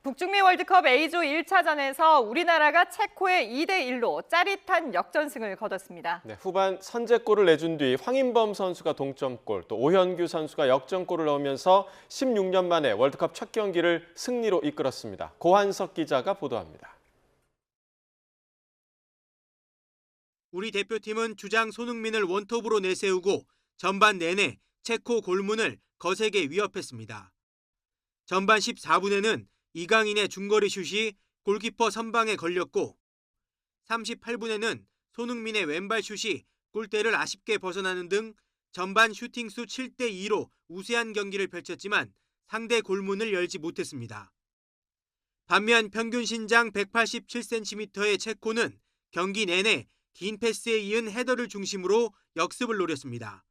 북중미 월드컵 A조 1차전에서 우리나라가 체코에 2대1로 짜릿한 역전승을 거뒀습니다. 네, 후반 선제골을 내준 뒤 황인범 선수가 동점골, 또 오현규 선수가 역전골을 넣으면서 16년 만에 월드컵 첫 경기를 승리로 이끌었습니다. 고한석 기자가 보도합니다. 우리 대표팀은 주장 손흥민을 원톱으로 내세우고 전반 내내 체코 골문을 거세게 위협했습니다. 전반 14분에는 이강인의 중거리 슛이 골키퍼 선방에 걸렸고 38분에는 손흥민의 왼발 슛이 골대를 아쉽게 벗어나는 등 전반 슈팅수 7대2로 우세한 경기를 펼쳤지만 상대 골문을 열지 못했습니다. 반면 평균 신장 187cm의 체코는 경기 내내 긴 패스에 이은 헤더를 중심으로 역습을 노렸습니다.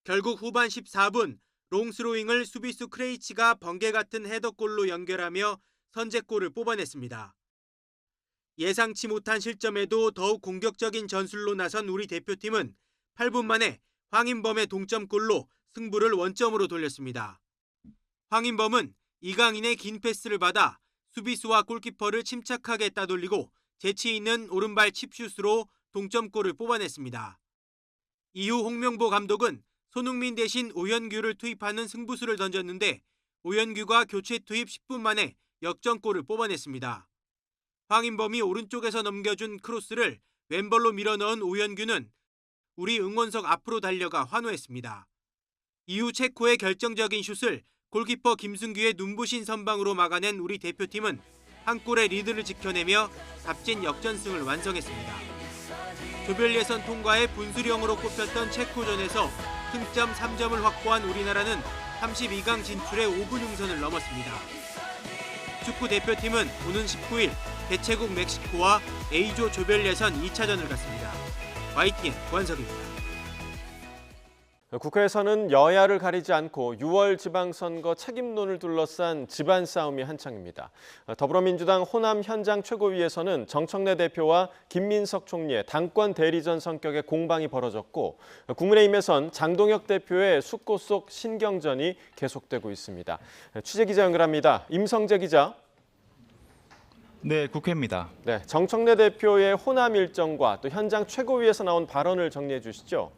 결국 후반 14분 롱스로잉을 수비수 크레이치가 번개 같은 헤더골로 연결하며 선제골을 뽑아냈습니다. 예상치 못한 실점에도 더욱 공격적인 전술로 나선 우리 대표팀은 8분 만에 황인범의 동점골로 승부를 원점으로 돌렸습니다. 황인범은 이강인의 긴 패스를 받아 수비수와 골키퍼를 침착하게 따돌리고 재치 있는 오른발 칩슛으로 동점골을 뽑아냈습니다. 이후 홍명보 감독은 손흥민 대신 오현규를 투입하는 승부수를 던졌는데 오현규가 교체 투입 10분 만에 역전골을 뽑아냈습니다. 황인범이 오른쪽에서 넘겨준 크로스를 왼발로 밀어넣은 오현규는 우리 응원석 앞으로 달려가 환호했습니다. 이후 체코의 결정적인 슛을 골키퍼 김승규의 눈부신 선방으로 막아낸 우리 대표팀은 한 골의 리드를 지켜내며 값진 역전승을 완성했습니다. 조별 예선 통과에 분수령으로 꼽혔던 체코전에서 승점 3점을 확보한 우리나라는 32강 진출의 5분 응선을 넘었습니다. 축구 대표팀은 오는 19일 개최국 멕시코와 A조 조별 예선 2차전을 갖습니다. YTN 고한석입니다. 국회에서는 여야를 가리지 않고 6월 지방선거 책임론을 둘러싼 집안 싸움이 한창입니다. 더불어민주당 호남 현장 최고위에서는 정청래 대표와 김민석 총리의 당권 대리전 성격의 공방이 벌어졌고 국민의힘에선 장동혁 대표의 숙고 속 신경전이 계속되고 있습니다. 취재기자 연결합니다. 임성재 기자. 네, 국회입니다. 네, 정청래 대표의 호남 일정과 또 현장 최고위에서 나온 발언을 정리해 주시죠.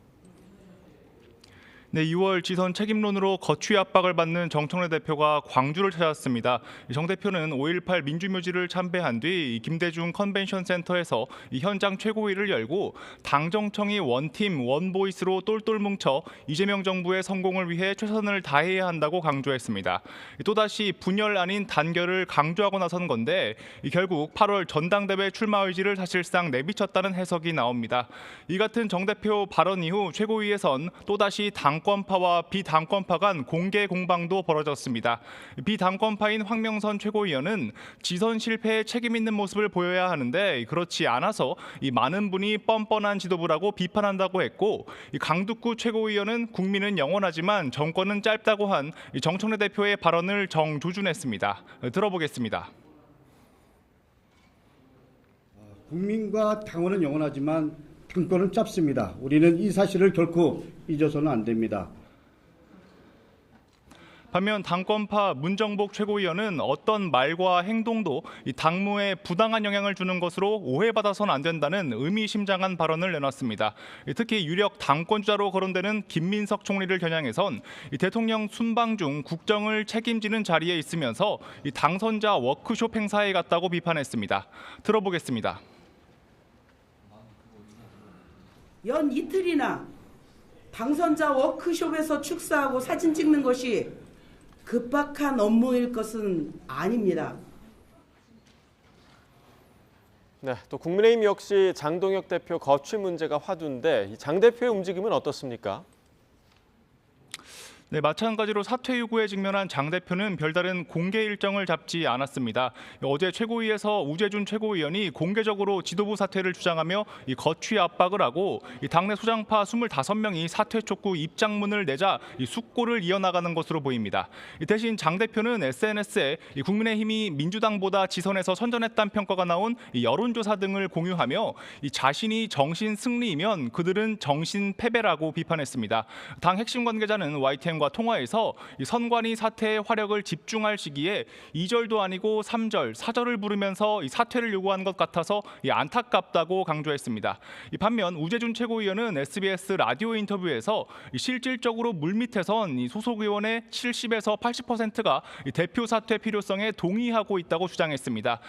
네, 2월 지선 책임론으로 거취 압박을 받는 정청래 대표가 광주를 찾았습니다. 정 대표는 5.18 민주묘지를 참배한 뒤 김대중 컨벤션 센터에서 현장 최고위를 열고 당정청이 원팀 원보이스로 똘똘 뭉쳐 이재명 정부의 성공을 위해 최선을 다해야 한다고 강조했습니다. 또다시 분열 아닌 단결을 강조하고 나선 건데 결국 8월 전당대회 출마 의지를 사실상 내비쳤다는 해석이 나옵니다. 이 같은 정 대표 발언 이후 최고위에선 또다시 당권파와 비당권파 간 공개 공방도 벌어졌습니다. 비당권파인 황명선 최고위원은 지선 실패에 책임 있는 모습을 보여야 하는데 그렇지 않아서 많은 분이 뻔뻔한 지도부라고 비판한다고 했고 강두구 최고위원은 국민은 영원하지만 정권은 짧다고 한 정청래 대표의 발언을 정조준했습니다. 들어보겠습니다. 국민과 당원은 영원하지만 당권은 짧습니다. 우리는 이 사실을 결코 잊어서는 안 됩니다. 반면 당권파 문정복 최고위원은 어떤 말과 행동도 당무에 부당한 영향을 주는 것으로 오해받아서는 안 된다는 의미심장한 발언을 내놨습니다. 특히 유력 당권주자로 거론되는 김민석 총리를 겨냥해선 대통령 순방 중 국정을 책임지는 자리에 있으면서 당선자 워크숍 행사에 갔다고 비판했습니다. 들어보겠습니다. 연 이틀이나 당선자 워크숍에서 축사하고 사진 찍는 것이 급박한 업무일 것은 아닙니다. 네, 또 국민의힘 역시 장동혁 대표 거취 문제가 화두인데 장 대표의 움직임은 어떻습니까? 네, 마찬가지로 사퇴 요구에 직면한 장 대표는 별다른 공개 일정을 잡지 않았습니다. 어제 최고위에서 우재준 최고위원이 공개적으로 지도부 사퇴를 주장하며 거취 압박을 하고 당내 소장파 25명이 사퇴 촉구 입장문을 내자 숙고를 이어나가는 것으로 보입니다. 대신 장 대표는 SNS에 국민의힘이 민주당보다 지선에서 선전했다는 평가가 나온 여론조사 등을 공유하며 자신이 정신 승리이면 그들은 정신 패배라고 비판했습니다. 당 핵심 관계자는 YTN 대통령과 통화에서 이 선관위 사퇴의 화력을 집중할 시기에 2절도 아니고 3절, 4절을 부르면서 이 사퇴를 요구한 것 같아서 안타깝다고 강조했습니다. 반면 우재준 최고위원은 SBS 라디오 인터뷰에서 실질적으로 물밑에선 이 소속 의원의 70에서 80%가 대표 사퇴 필요성에 동의하고 있다고 주장했습니다.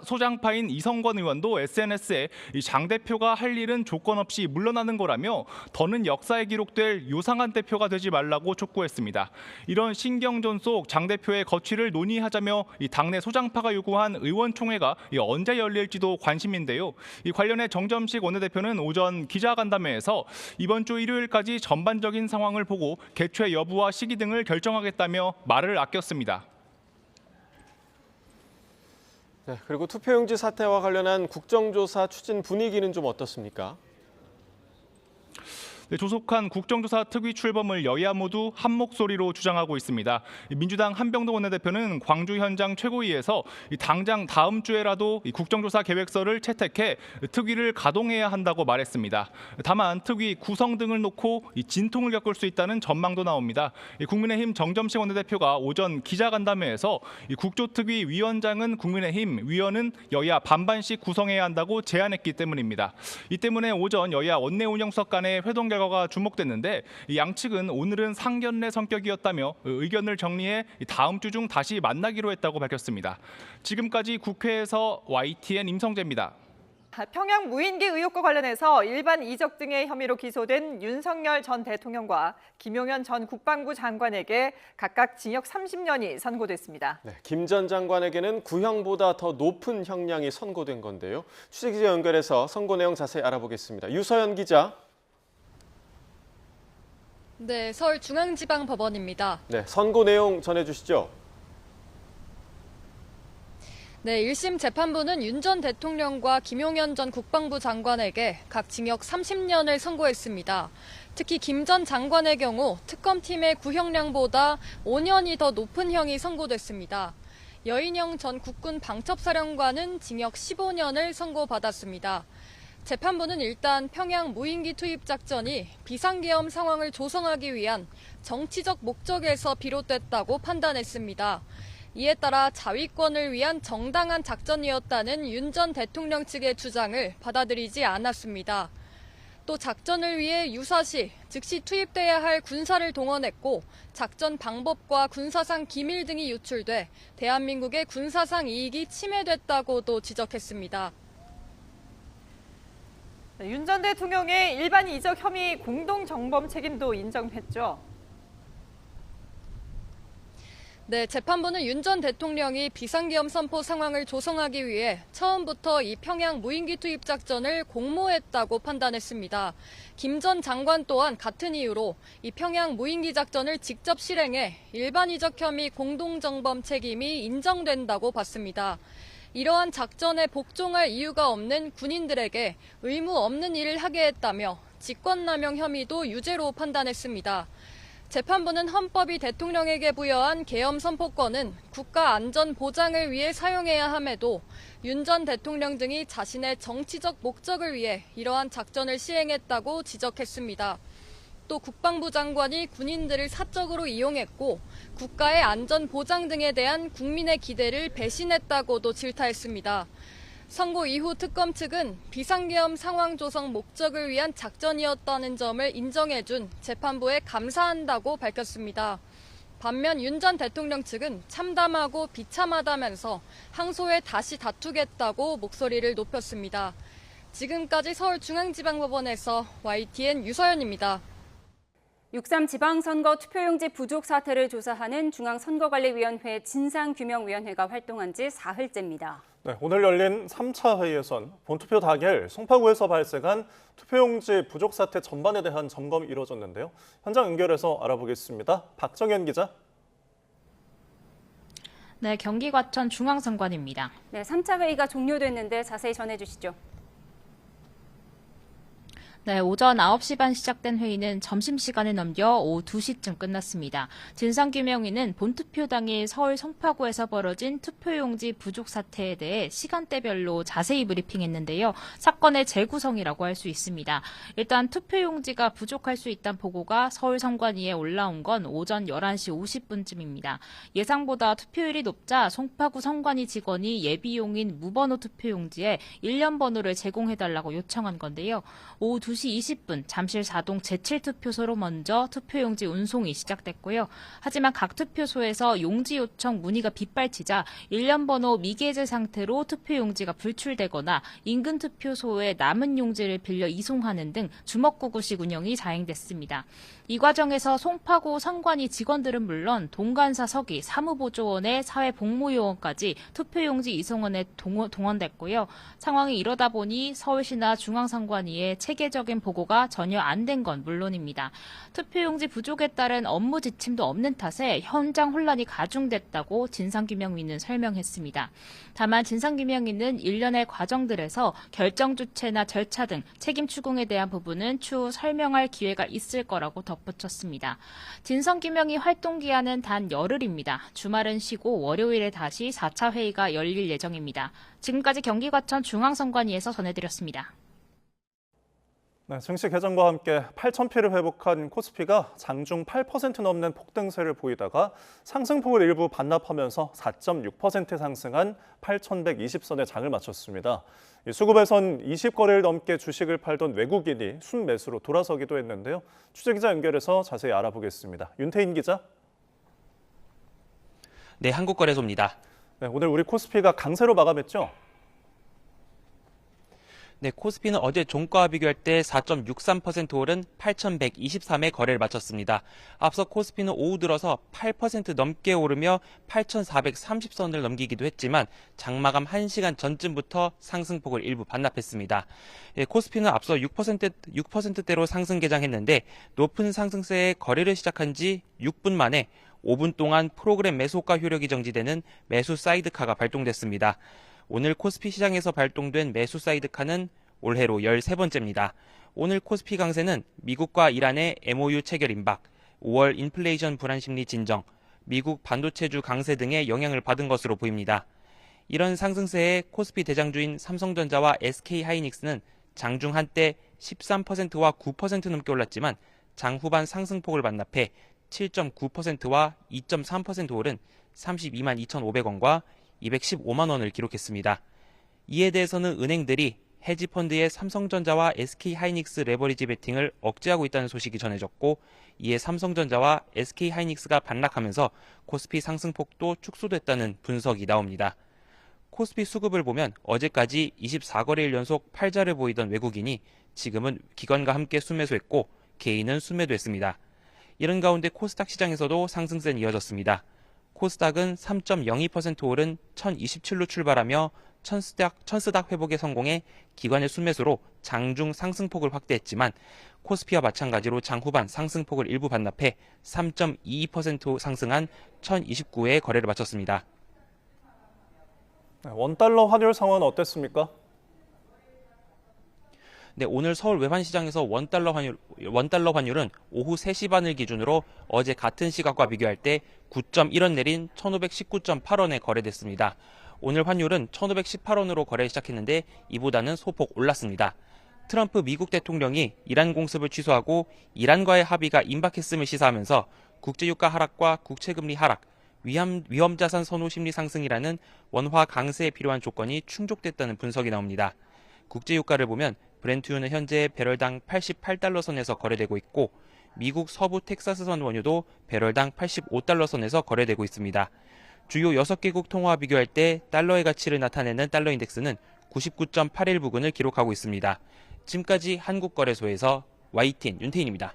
소장파인 이성건 의원도 SNS에 장 대표가 할 일은 조건 없이 물러나는 거라며 더는 역사에 기록될 요상한 대표가 되지 말라고 촉구했습니다. 이런 신경전 속 장 대표의 거취를 논의하자며 당내 소장파가 요구한 의원총회가 언제 열릴지도 관심인데요. 관련해 정점식 원내대표는 오전 기자간담회에서 이번 주 일요일까지 전반적인 상황을 보고 개최 여부와 시기 등을 결정하겠다며 말을 아꼈습니다. 네, 그리고 투표용지 사태와 관련한 국정조사 추진 분위기는 좀 어떻습니까? 조속한 국정조사 특위 출범을 여야 모두 한 목소리로 주장하고 있습니다. 민주당 한병도 원내대표는 광주 현장 최고위에서 당장 다음 주에라도 국정조사 계획서를 채택해 특위를 가동해야 한다고 말했습니다. 다만 특위 구성 등을 놓고 진통을 겪을 수 있다는 전망도 나옵니다. 국민의힘 정점식 원내대표가 오전 기자간담회에서 국조특위 위원장은 국민의힘, 위원은 여야 반반씩 구성해야 한다고 제안했기 때문입니다. 이 때문에 오전 여야 원내운영석 간의 회동 결과가 주목됐는데 양측은 오늘은 상견례 성격이었다며 의견을 정리해 다음 주 중 다시 만나기로 했다고 밝혔습니다. 지금까지 국회에서 YTN 임성재입니다. 평양 무인기 의혹과 관련해서 일반 이적 등의 혐의로 기소된 윤석열 전 대통령과 김용현 전 국방부 장관에게 각각 징역 30년이 선고됐습니다. 네, 김 전 장관에게는 구형보다 더 높은 형량이 선고된 건데요. 취재기자 연결해서 선고 내용 자세히 알아보겠습니다. 유서연 기자. 네, 서울중앙지방법원입니다. 네, 선고 내용 전해주시죠. 네, 1심 재판부는 윤 전 대통령과 김용현 전 국방부 장관에게 각 징역 30년을 선고했습니다. 특히 김 전 장관의 경우 특검팀의 구형량보다 5년이 더 높은 형이 선고됐습니다. 여인영 전 국군 방첩사령관은 징역 15년을 선고받았습니다. 재판부는 일단 평양 무인기 투입 작전이 비상계엄 상황을 조성하기 위한 정치적 목적에서 비롯됐다고 판단했습니다. 이에 따라 자위권을 위한 정당한 작전이었다는 윤 전 대통령 측의 주장을 받아들이지 않았습니다. 또 작전을 위해 유사시 즉시 투입돼야 할 군사를 동원했고 작전 방법과 군사상 기밀 등이 유출돼 대한민국의 군사상 이익이 침해됐다고도 지적했습니다. 윤 전 대통령의 일반 이적 혐의 공동정범 책임도 인정했죠. 네, 재판부는 윤 전 대통령이 비상계엄 선포 상황을 조성하기 위해 처음부터 이 평양 무인기 투입 작전을 공모했다고 판단했습니다. 김 전 장관 또한 같은 이유로 이 평양 무인기 작전을 직접 실행해 일반 이적 혐의 공동정범 책임이 인정된다고 봤습니다. 이러한 작전에 복종할 이유가 없는 군인들에게 의무 없는 일을 하게 했다며 직권남용 혐의도 유죄로 판단했습니다. 재판부는 헌법이 대통령에게 부여한 계엄 선포권은 국가 안전 보장을 위해 사용해야 함에도 윤 전 대통령 등이 자신의 정치적 목적을 위해 이러한 작전을 시행했다고 지적했습니다. 또 국방부 장관이 군인들을 사적으로 이용했고 국가의 안전 보장 등에 대한 국민의 기대를 배신했다고도 질타했습니다. 선고 이후 특검 측은 비상계엄 상황 조성 목적을 위한 작전이었다는 점을 인정해준 재판부에 감사한다고 밝혔습니다. 반면 윤 전 대통령 측은 참담하고 비참하다면서 항소에 다시 다투겠다고 목소리를 높였습니다. 지금까지 서울중앙지방법원에서 YTN 유서연입니다. 6.3 지방선거 투표용지 부족 사태를 조사하는 중앙선거관리위원회 진상규명위원회가 활동한 지 사흘째입니다. 네, 오늘 열린 3차 회의에선 본투표 당일 송파구에서 발생한 투표용지 부족 사태 전반에 대한 점검이 이루어졌는데요. 현장 연결해서 알아보겠습니다. 박정현 기자. 네, 경기 과천 중앙선관위입니다. 네, 3차 회의가 종료됐는데 자세히 전해주시죠. 네, 오전 9시 반 시작된 회의는 점심시간을 넘겨 오후 2시쯤 끝났습니다. 진상규명위는 본투표 당일 서울 송파구에서 벌어진 투표용지 부족 사태에 대해 시간대별로 자세히 브리핑했는데요. 사건의 재구성이라고 할 수 있습니다. 일단 투표용지가 부족할 수 있다는 보고가 서울 선관위에 올라온 건 오전 11시 50분쯤입니다. 예상보다 투표율이 높자 송파구 선관위 직원이 예비용인 무번호 투표용지에 1년 번호를 제공해달라고 요청한 건데요. 오후 2시 20분 잠실 4동 제7투표소로 먼저 투표용지 운송이 시작됐고요. 하지만 각 투표소에서 용지 요청 문의가 빗발치자 1년 번호 미게재 상태로 투표용지가 불출되거나 인근 투표소에 남은 용지를 빌려 이송하는 등 주먹구구식 운영이 자행됐습니다. 이 과정에서 송파구 선관위 직원들은 물론 동간사 서기, 사무보조원의 사회복무요원까지 투표용지 이송원에 동원됐고요. 상황이 이러다 보니 서울시나 중앙선관위의 체계적인 보고가 전혀 안 된 건 물론입니다. 투표용지 부족에 따른 업무 지침도 없는 탓에 현장 혼란이 가중됐다고 진상규명위는 설명했습니다. 다만 진상규명위는 일련의 과정들에서 결정 주체나 절차 등 책임 추궁에 대한 부분은 추후 설명할 기회가 있을 거라고 덧붙였습니다. 진상규명위 활동 기한은 단 열흘입니다. 주말은 쉬고 월요일에 다시 4차 회의가 열릴 예정입니다. 지금까지 경기과천 중앙선관위에서 전해드렸습니다. 네, 증시 개정과 함께 8,000피를 회복한 코스피가 장중 8% 넘는 폭등세를 보이다가 상승폭을 일부 반납하면서 4.6% 상승한 8,120선에 장을 마쳤습니다. 수급에선 20거래를 넘게 주식을 팔던 외국인이 순매수로 돌아서기도 했는데요. 취재기자 연결해서 자세히 알아보겠습니다. 윤태인 기자. 네, 한국거래소입니다. 네, 오늘 우리 코스피가 강세로 마감했죠? 네, 코스피는 어제 종가와 비교할 때 4.63% 오른 8,123의 거래를 마쳤습니다. 앞서 코스피는 오후 들어서 8% 넘게 오르며 8,430선을 넘기기도 했지만 장마감 1시간 전쯤부터 상승폭을 일부 반납했습니다. 코스피는 앞서 6%대로 상승 개장했는데 높은 상승세에 거래를 시작한 지 6분 만에 5분 동안 프로그램 매수가 효력이 정지되는 매수 사이드카가 발동됐습니다. 오늘 코스피 시장에서 발동된 매수 사이드카는 올해로 13번째입니다. 오늘 코스피 강세는 미국과 이란의 MOU 체결 임박, 5월 인플레이션 불안 심리 진정, 미국 반도체주 강세 등의 영향을 받은 것으로 보입니다. 이런 상승세에 코스피 대장주인 삼성전자와 SK하이닉스는 장중 한때 13%와 9% 넘게 올랐지만 장 후반 상승폭을 반납해 7.9%와 2.3% 오른 32만 2,500원과 215만 원을 기록했습니다. 이에 대해서는 은행들이 헤지펀드의 삼성전자와 SK하이닉스 레버리지 베팅을 억제하고 있다는 소식이 전해졌고 이에 삼성전자와 SK하이닉스가 반락하면서 코스피 상승폭도 축소됐다는 분석이 나옵니다. 코스피 수급을 보면 어제까지 24거래일 연속 팔자를 보이던 외국인이 지금은 기관과 함께 순매수했고 개인은 순매도했습니다. 이런 가운데 코스닥 시장에서도 상승세는 이어졌습니다. 코스닥은 3.02% 오른 1027로 출발하며 천스닥 회복에 성공해 기관의 순매수로 장중 상승폭을 확대했지만 코스피와 마찬가지로 장 후반 상승폭을 일부 반납해 3.22% 상승한 1029회의 거래를 마쳤습니다. 원달러 환율 상황은 어땠습니까? 네, 오늘 서울 외환시장에서 원달러 환율은 오후 3시 반을 기준으로 어제 같은 시각과 비교할 때 9.1원 내린 1,519.8원에 거래됐습니다. 오늘 환율은 1,518원으로 거래 시작했는데 이보다는 소폭 올랐습니다. 트럼프 미국 대통령이 이란 공습을 취소하고 이란과의 합의가 임박했음을 시사하면서 국제유가 하락과 국채금리 하락, 위험자산 선호 심리 상승이라는 원화 강세에 필요한 조건이 충족됐다는 분석이 나옵니다. 국제유가를 보면 브렌트유는 현재 배럴당 88달러 선에서 거래되고 있고 미국 서부 텍사스선 원유도 배럴당 85달러 선에서 거래되고 있습니다. 주요 6개국 통화와 비교할 때 달러의 가치를 나타내는 달러 인덱스는 99.81 부근을 기록하고 있습니다. 지금까지 한국거래소에서 YTN 윤태인입니다.